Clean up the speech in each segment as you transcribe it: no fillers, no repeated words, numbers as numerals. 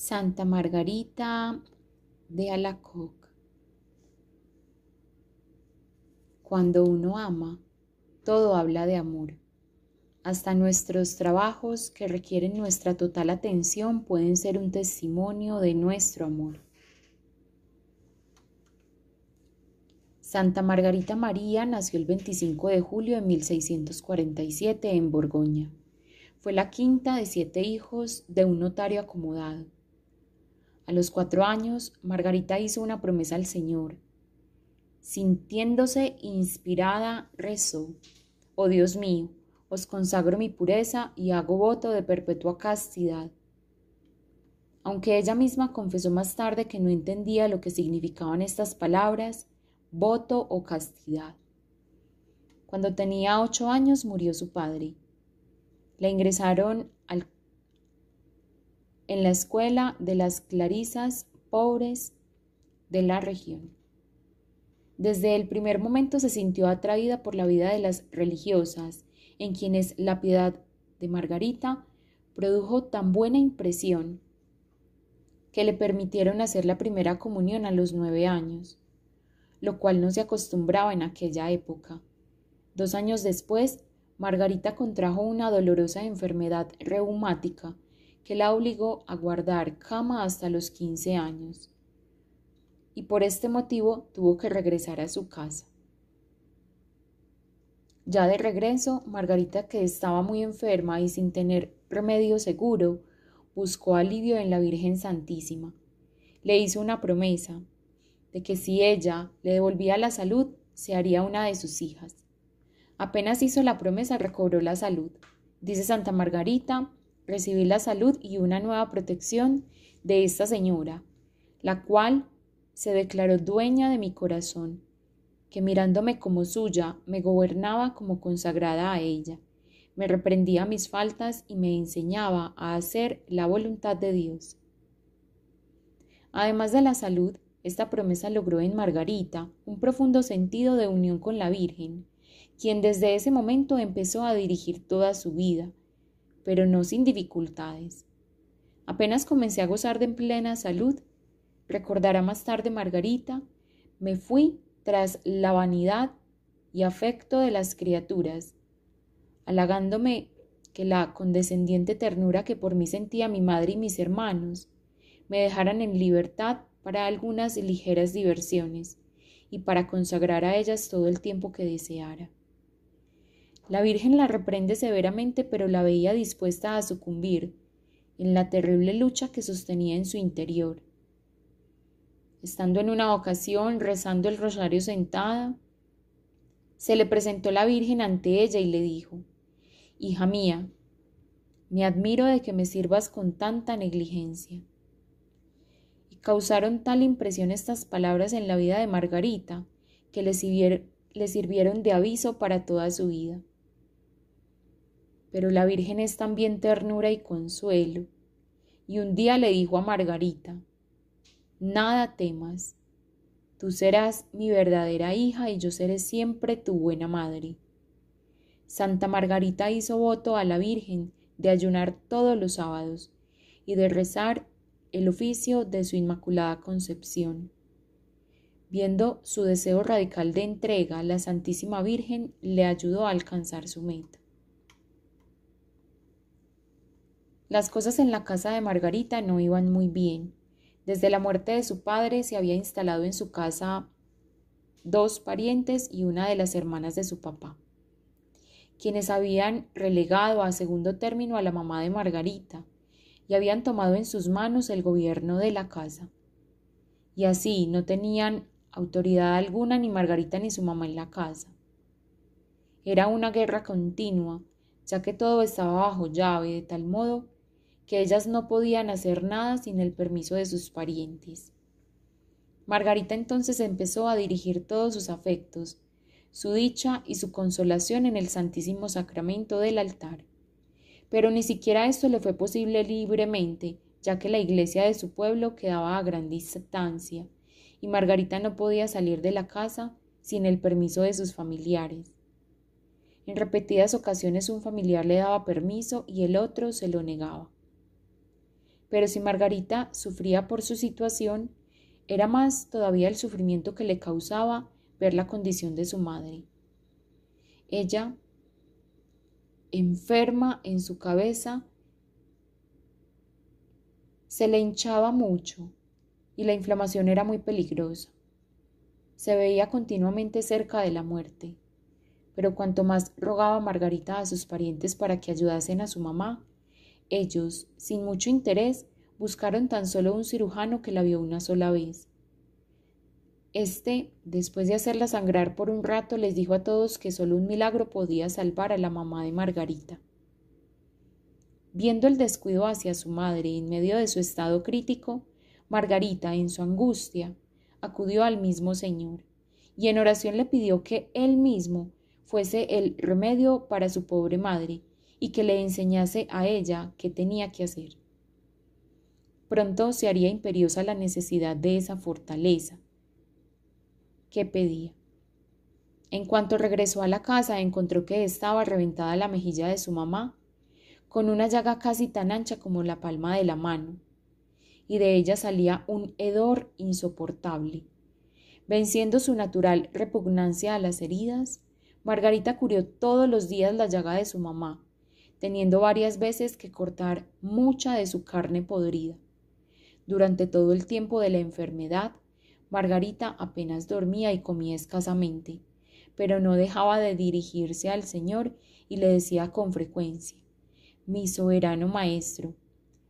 Santa Margarita de Alacoque. Cuando uno ama, todo habla de amor. Hasta nuestros trabajos que requieren nuestra total atención pueden ser un testimonio de nuestro amor. Santa Margarita María nació el 25 de julio de 1647 en Borgoña. Fue la quinta de 7 hijos de un notario acomodado. A los 4 años, Margarita hizo una promesa al Señor. Sintiéndose inspirada, rezó: «Oh Dios mío, os consagro mi pureza y hago voto de perpetua castidad». Aunque ella misma confesó más tarde que no entendía lo que significaban estas palabras, voto o castidad. Cuando tenía 8 años murió su padre. La ingresaron en la escuela de las clarisas pobres de la región. Desde el primer momento se sintió atraída por la vida de las religiosas, en quienes la piedad de Margarita produjo tan buena impresión que le permitieron hacer la primera comunión a los 9 años, lo cual no se acostumbraba en aquella época. 2 años después, Margarita contrajo una dolorosa enfermedad reumática que la obligó a guardar cama hasta los 15 años, y por este motivo tuvo que regresar a su casa. Ya de regreso, Margarita, que estaba muy enferma y sin tener remedio seguro, buscó alivio en la Virgen Santísima. Le hizo una promesa de que si ella le devolvía la salud, se haría una de sus hijas. Apenas hizo la promesa, recobró la salud. Dice Santa Margarita: «Recibí la salud y una nueva protección de esta señora, la cual se declaró dueña de mi corazón, que mirándome como suya, me gobernaba como consagrada a ella, me reprendía mis faltas y me enseñaba a hacer la voluntad de Dios». Además de la salud, esta promesa logró en Margarita un profundo sentido de unión con la Virgen, quien desde ese momento empezó a dirigir toda su vida, pero no sin dificultades. Apenas comencé a gozar de plena salud, recordará más tarde Margarita, me fui tras la vanidad y afecto de las criaturas, halagándome que la condescendiente ternura que por mí sentía mi madre y mis hermanos me dejaran en libertad para algunas ligeras diversiones y para consagrar a ellas todo el tiempo que deseara. La Virgen la reprende severamente, pero la veía dispuesta a sucumbir en la terrible lucha que sostenía en su interior. Estando en una ocasión rezando el rosario sentada, se le presentó la Virgen ante ella y le dijo: «Hija mía, me admiro de que me sirvas con tanta negligencia». Y causaron tal impresión estas palabras en la vida de Margarita que le sirvieron de aviso para toda su vida. Pero la Virgen es también ternura y consuelo, y un día le dijo a Margarita: «Nada temas, tú serás mi verdadera hija y yo seré siempre tu buena madre». Santa Margarita hizo voto a la Virgen de ayunar todos los sábados y de rezar el oficio de su Inmaculada Concepción. Viendo su deseo radical de entrega, la Santísima Virgen le ayudó a alcanzar su meta. Las cosas en la casa de Margarita no iban muy bien. Desde la muerte de su padre se había instalado en su casa 2 parientes y una de las hermanas de su papá, quienes habían relegado a segundo término a la mamá de Margarita y habían tomado en sus manos el gobierno de la casa. Y así no tenían autoridad alguna ni Margarita ni su mamá en la casa. Era una guerra continua, ya que todo estaba bajo llave, de tal modo que ellas no podían hacer nada sin el permiso de sus parientes. Margarita entonces empezó a dirigir todos sus afectos, su dicha y su consolación en el Santísimo Sacramento del altar. Pero ni siquiera esto le fue posible libremente, ya que la iglesia de su pueblo quedaba a gran distancia, y Margarita no podía salir de la casa sin el permiso de sus familiares. En repetidas ocasiones un familiar le daba permiso y el otro se lo negaba. Pero si Margarita sufría por su situación, era más todavía el sufrimiento que le causaba ver la condición de su madre. Ella, enferma en su cabeza, se le hinchaba mucho y la inflamación era muy peligrosa. Se veía continuamente cerca de la muerte, pero cuanto más rogaba Margarita a sus parientes para que ayudasen a su mamá, ellos, sin mucho interés, buscaron tan solo un cirujano que la vio una sola vez. Después de hacerla sangrar por un rato, les dijo a todos que solo un milagro podía salvar a la mamá de Margarita. Viendo el descuido hacia su madre en medio de su estado crítico, Margarita, en su angustia, acudió al mismo Señor y en oración le pidió que Él mismo fuese el remedio para su pobre madre y que le enseñase a ella qué tenía que hacer. Pronto se haría imperiosa la necesidad de esa fortaleza que pedía. En cuanto regresó a la casa, encontró que estaba reventada la mejilla de su mamá, con una llaga casi tan ancha como la palma de la mano, y de ella salía un hedor insoportable. Venciendo su natural repugnancia a las heridas, Margarita curió todos los días la llaga de su mamá, teniendo varias veces que cortar mucha de su carne podrida. Durante todo el tiempo de la enfermedad, Margarita apenas dormía y comía escasamente, pero no dejaba de dirigirse al Señor y le decía con frecuencia: «Mi soberano Maestro,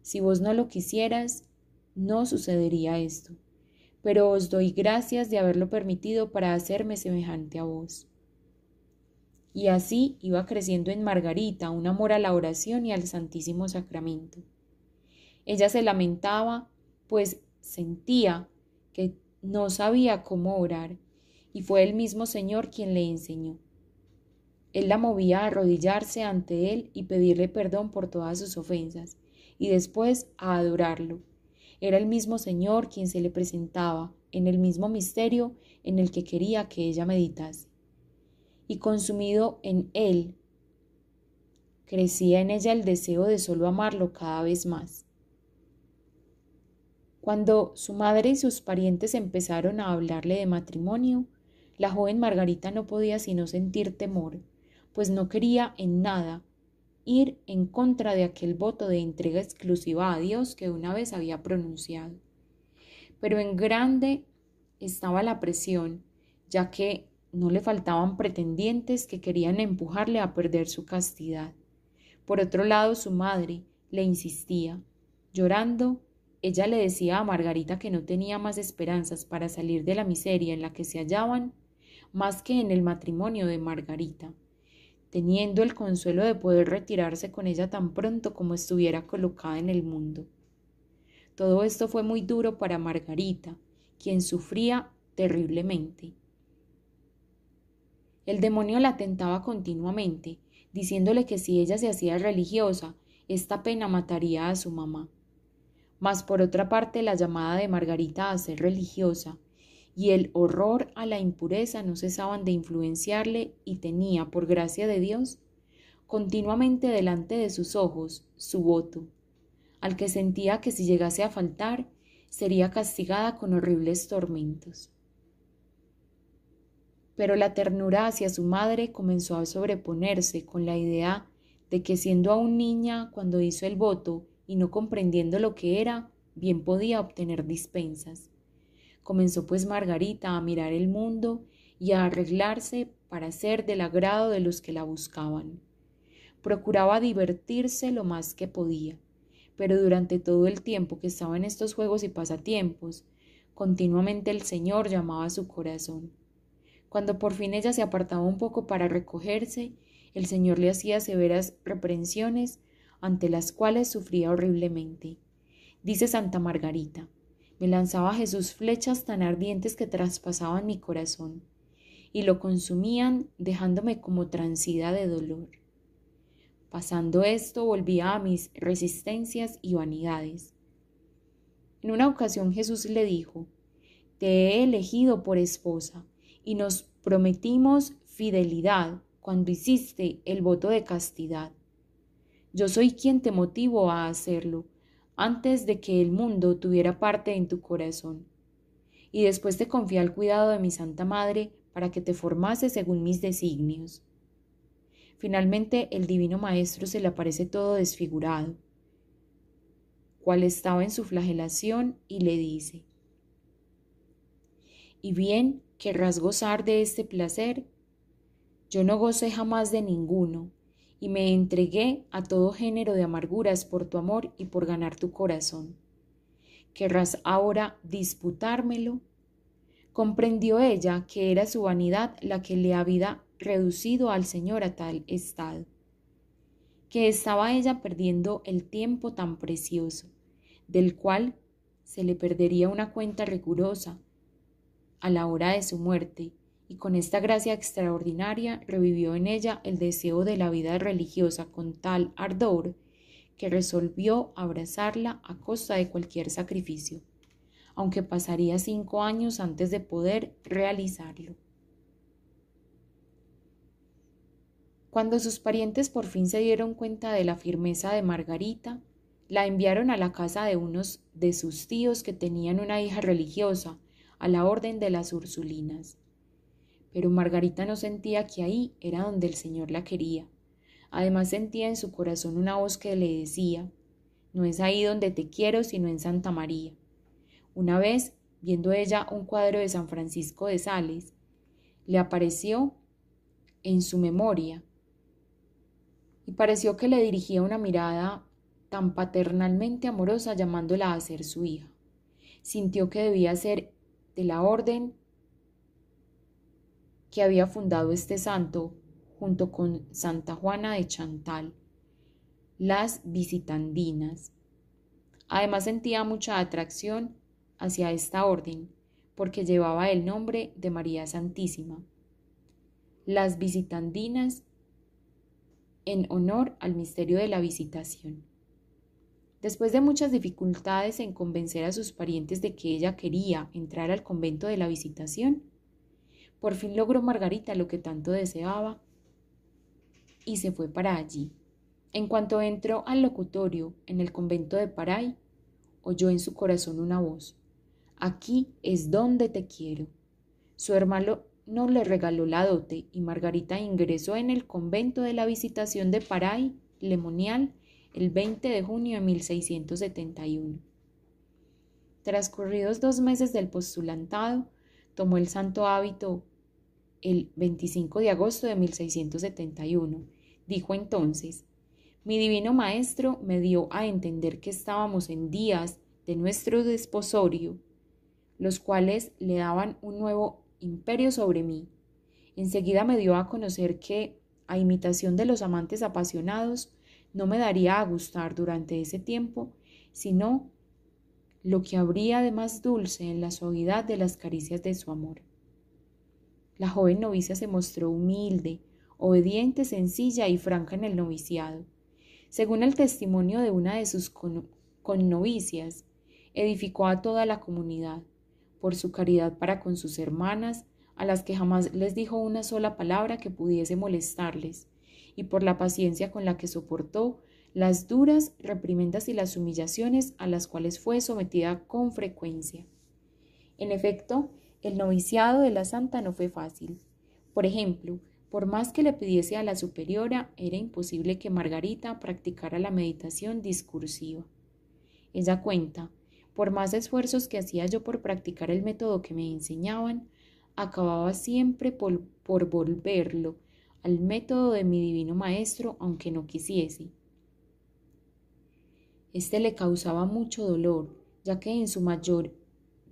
si vos no lo quisieras, no sucedería esto, pero os doy gracias de haberlo permitido para hacerme semejante a vos». Y así iba creciendo en Margarita un amor a la oración y al Santísimo Sacramento. Ella se lamentaba, pues sentía que no sabía cómo orar, y fue el mismo Señor quien le enseñó. Él la movía a arrodillarse ante Él y pedirle perdón por todas sus ofensas, y después a adorarlo. Era el mismo Señor quien se le presentaba en el mismo misterio en el que quería que ella meditase. Y consumido en Él, crecía en ella el deseo de solo amarlo cada vez más. Cuando su madre y sus parientes empezaron a hablarle de matrimonio, la joven Margarita no podía sino sentir temor, pues no quería en nada ir en contra de aquel voto de entrega exclusiva a Dios que una vez había pronunciado. Pero en grande estaba la presión, ya que no le faltaban pretendientes que querían empujarle a perder su castidad. Por otro lado, su madre le insistía. Llorando, ella le decía a Margarita que no tenía más esperanzas para salir de la miseria en la que se hallaban, más que en el matrimonio de Margarita, teniendo el consuelo de poder retirarse con ella tan pronto como estuviera colocada en el mundo. Todo esto fue muy duro para Margarita, quien sufría terriblemente. El demonio la tentaba continuamente, diciéndole que si ella se hacía religiosa, esta pena mataría a su mamá. Mas por otra parte, la llamada de Margarita a ser religiosa y el horror a la impureza no cesaban de influenciarle y tenía, por gracia de Dios, continuamente delante de sus ojos su voto, al que sentía que si llegase a faltar, sería castigada con horribles tormentos. Pero la ternura hacia su madre comenzó a sobreponerse con la idea de que siendo aún niña cuando hizo el voto y no comprendiendo lo que era, bien podía obtener dispensas. Comenzó pues Margarita a mirar el mundo y a arreglarse para ser del agrado de los que la buscaban. Procuraba divertirse lo más que podía, pero durante todo el tiempo que estaba en estos juegos y pasatiempos, continuamente el Señor llamaba a su corazón. Cuando por fin ella se apartaba un poco para recogerse, el Señor le hacía severas reprensiones ante las cuales sufría horriblemente. Dice Santa Margarita: me lanzaba Jesús flechas tan ardientes que traspasaban mi corazón y lo consumían dejándome como transida de dolor. Pasando esto, volvía a mis resistencias y vanidades. En una ocasión Jesús le dijo: te he elegido por esposa, y nos prometimos fidelidad cuando hiciste el voto de castidad. Yo soy quien te motivo a hacerlo, antes de que el mundo tuviera parte en tu corazón. Y después te confié al cuidado de mi Santa Madre para que te formase según mis designios. Finalmente el Divino Maestro se le aparece todo desfigurado, cual estaba en su flagelación, y le dice: ¿Y bien querrás gozar de este placer? Yo no gocé jamás de ninguno, y me entregué a todo género de amarguras por tu amor y por ganar tu corazón. ¿Querrás ahora disputármelo? Comprendió ella que era su vanidad la que le había reducido al Señor a tal estado, que estaba ella perdiendo el tiempo tan precioso, del cual se le perdería una cuenta rigurosa a la hora de su muerte, y con esta gracia extraordinaria revivió en ella el deseo de la vida religiosa con tal ardor que resolvió abrazarla a costa de cualquier sacrificio, aunque pasaría 5 años antes de poder realizarlo. Cuando sus parientes por fin se dieron cuenta de la firmeza de Margarita, la enviaron a la casa de unos de sus tíos que tenían una hija religiosa, a la orden de las Ursulinas. Pero Margarita no sentía que ahí era donde el Señor la quería. Además sentía en su corazón una voz que le decía: no es ahí donde te quiero, sino en Santa María. Una vez, viendo ella un cuadro de San Francisco de Sales, le apareció en su memoria y pareció que le dirigía una mirada tan paternalmente amorosa, llamándola a ser su hija. Sintió que debía ser de la orden que había fundado este santo junto con Santa Juana de Chantal, las visitandinas. Además sentía mucha atracción hacia esta orden, porque llevaba el nombre de María Santísima. Las visitandinas, en honor al misterio de la visitación. Después de muchas dificultades en convencer a sus parientes de que ella quería entrar al convento de la Visitación, por fin logró Margarita lo que tanto deseaba y se fue para allí. En cuanto entró al locutorio en el convento de Paray, oyó en su corazón una voz: aquí es donde te quiero. Su hermano no le regaló la dote y Margarita ingresó en el convento de la Visitación de Paray, Lemonial, el 20 de junio de 1671. Transcurridos 2 meses del postulantado, tomó el santo hábito el 25 de agosto de 1671. Dijo entonces: mi divino maestro me dio a entender que estábamos en días de nuestro desposorio, los cuales le daban un nuevo imperio sobre mí. Enseguida me dio a conocer que, a imitación de los amantes apasionados, no me daría a gustar durante ese tiempo, sino lo que habría de más dulce en la suavidad de las caricias de su amor. La joven novicia se mostró humilde, obediente, sencilla y franca en el noviciado. Según el testimonio de una de sus connovicias, edificó a toda la comunidad, por su caridad para con sus hermanas, a las que jamás les dijo una sola palabra que pudiese molestarles, y por la paciencia con la que soportó las duras reprimendas y las humillaciones a las cuales fue sometida con frecuencia. En efecto, el noviciado de la santa no fue fácil. Por ejemplo, por más que le pidiese a la superiora, era imposible que Margarita practicara la meditación discursiva. Ella cuenta: por más esfuerzos que hacía yo por practicar el método que me enseñaban, acababa siempre por volverlo al método de mi divino maestro, aunque no quisiese. Este le causaba mucho dolor, ya que en su mayor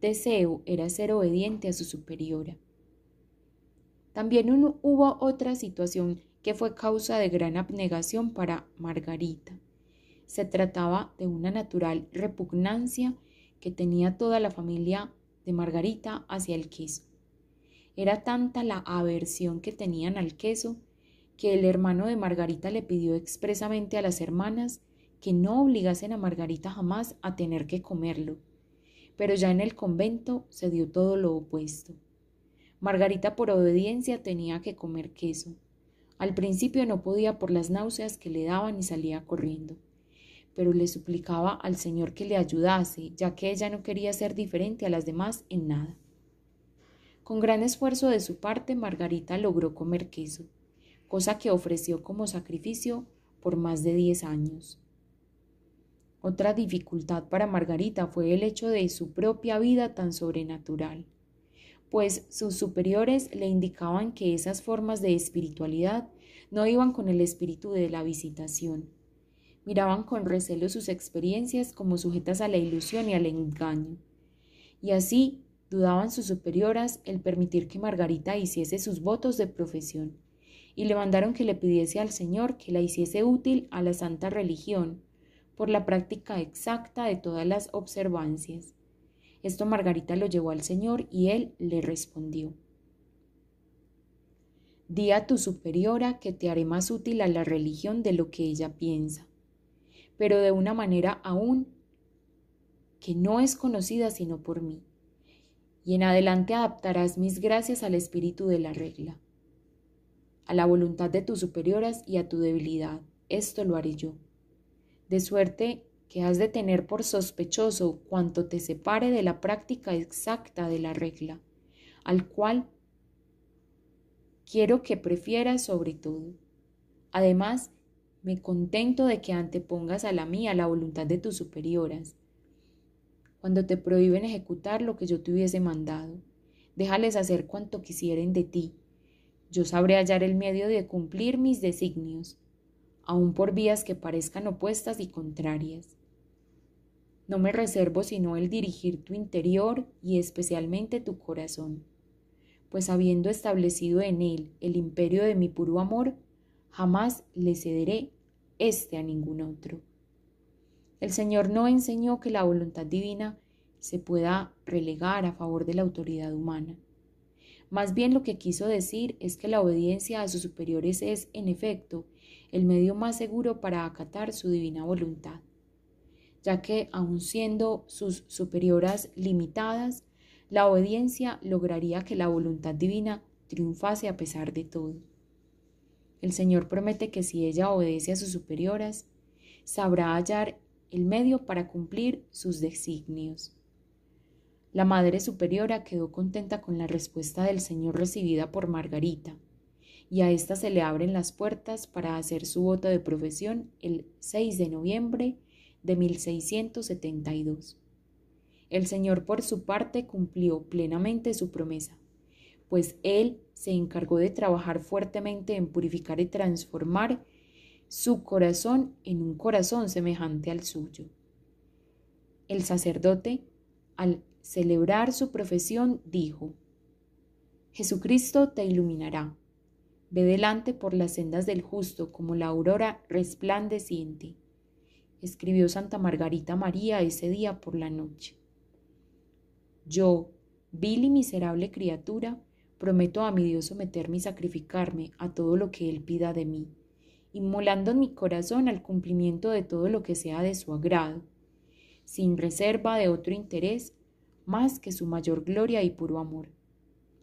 deseo era ser obediente a su superiora. También hubo otra situación que fue causa de gran abnegación para Margarita. Se trataba de una natural repugnancia que tenía toda la familia de Margarita hacia el queso. Era tanta la aversión que tenían al queso que el hermano de Margarita le pidió expresamente a las hermanas que no obligasen a Margarita jamás a tener que comerlo. Pero ya en el convento se dio todo lo opuesto. Margarita por obediencia tenía que comer queso. Al principio no podía por las náuseas que le daban y salía corriendo. pero le suplicaba al Señor que le ayudase, ya que ella no quería ser diferente a las demás en nada. Con gran esfuerzo de su parte, Margarita logró comer queso, cosa que ofreció como sacrificio por más de 10 años. Otra dificultad para Margarita fue el hecho de su propia vida tan sobrenatural, pues sus superiores le indicaban que esas formas de espiritualidad no iban con el espíritu de la visitación. Miraban con recelo sus experiencias como sujetas a la ilusión y al engaño. Y así dudaban sus superioras el permitir que Margarita hiciese sus votos de profesión, y le mandaron que le pidiese al Señor que la hiciese útil a la santa religión por la práctica exacta de todas las observancias. Esto Margarita lo llevó al Señor y él le respondió: «Di a tu superiora que te haré más útil a la religión de lo que ella piensa, pero de una manera aún que no es conocida sino por mí, y en adelante adaptarás mis gracias al espíritu de la regla, a la voluntad de tus superioras y a tu debilidad. Esto lo haré yo, de suerte que has de tener por sospechoso cuanto te separe de la práctica exacta de la regla, al cual quiero que prefieras sobre todo. Además, me contento de que antepongas a la mía la voluntad de tus superioras. Cuando te prohíben ejecutar lo que yo te hubiese mandado, déjales hacer cuanto quisieren de ti. Yo sabré hallar el medio de cumplir mis designios, aun por vías que parezcan opuestas y contrarias. No me reservo sino el dirigir tu interior y especialmente tu corazón, pues habiendo establecido en él el imperio de mi puro amor, jamás le cederé a ningún otro. El Señor no enseñó que la voluntad divina se pueda relegar a favor de la autoridad humana. Más bien lo que quiso decir es que la obediencia a sus superiores es, en efecto, el medio más seguro para acatar su divina voluntad, ya que, aun siendo sus superioras limitadas, la obediencia lograría que la voluntad divina triunfase a pesar de todo. El Señor promete que si ella obedece a sus superioras, sabrá hallar el medio para cumplir sus designios. La Madre Superiora quedó contenta con la respuesta del Señor recibida por Margarita, y a ésta se le abren las puertas para hacer su voto de profesión el 6 de noviembre de 1672. El Señor por su parte cumplió plenamente su promesa, pues Él se encargó de trabajar fuertemente en purificar y transformar su corazón en un corazón semejante al suyo. El sacerdote, al celebrar su profesión, dijo: «Jesucristo te iluminará. Ve delante por las sendas del justo como la aurora resplandeciente», escribió Santa Margarita María ese día por la noche. Yo, vil y miserable criatura, prometo a mi Dios someterme y sacrificarme a todo lo que Él pida de mí, inmolando en mi corazón al cumplimiento de todo lo que sea de su agrado, sin reserva de otro interés más que su mayor gloria y puro amor,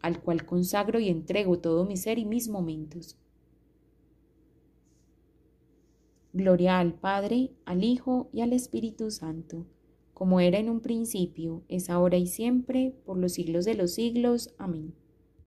al cual consagro y entrego todo mi ser y mis momentos. Gloria al Padre, al Hijo y al Espíritu Santo, como era en un principio, es ahora y siempre, por los siglos de los siglos. Amén.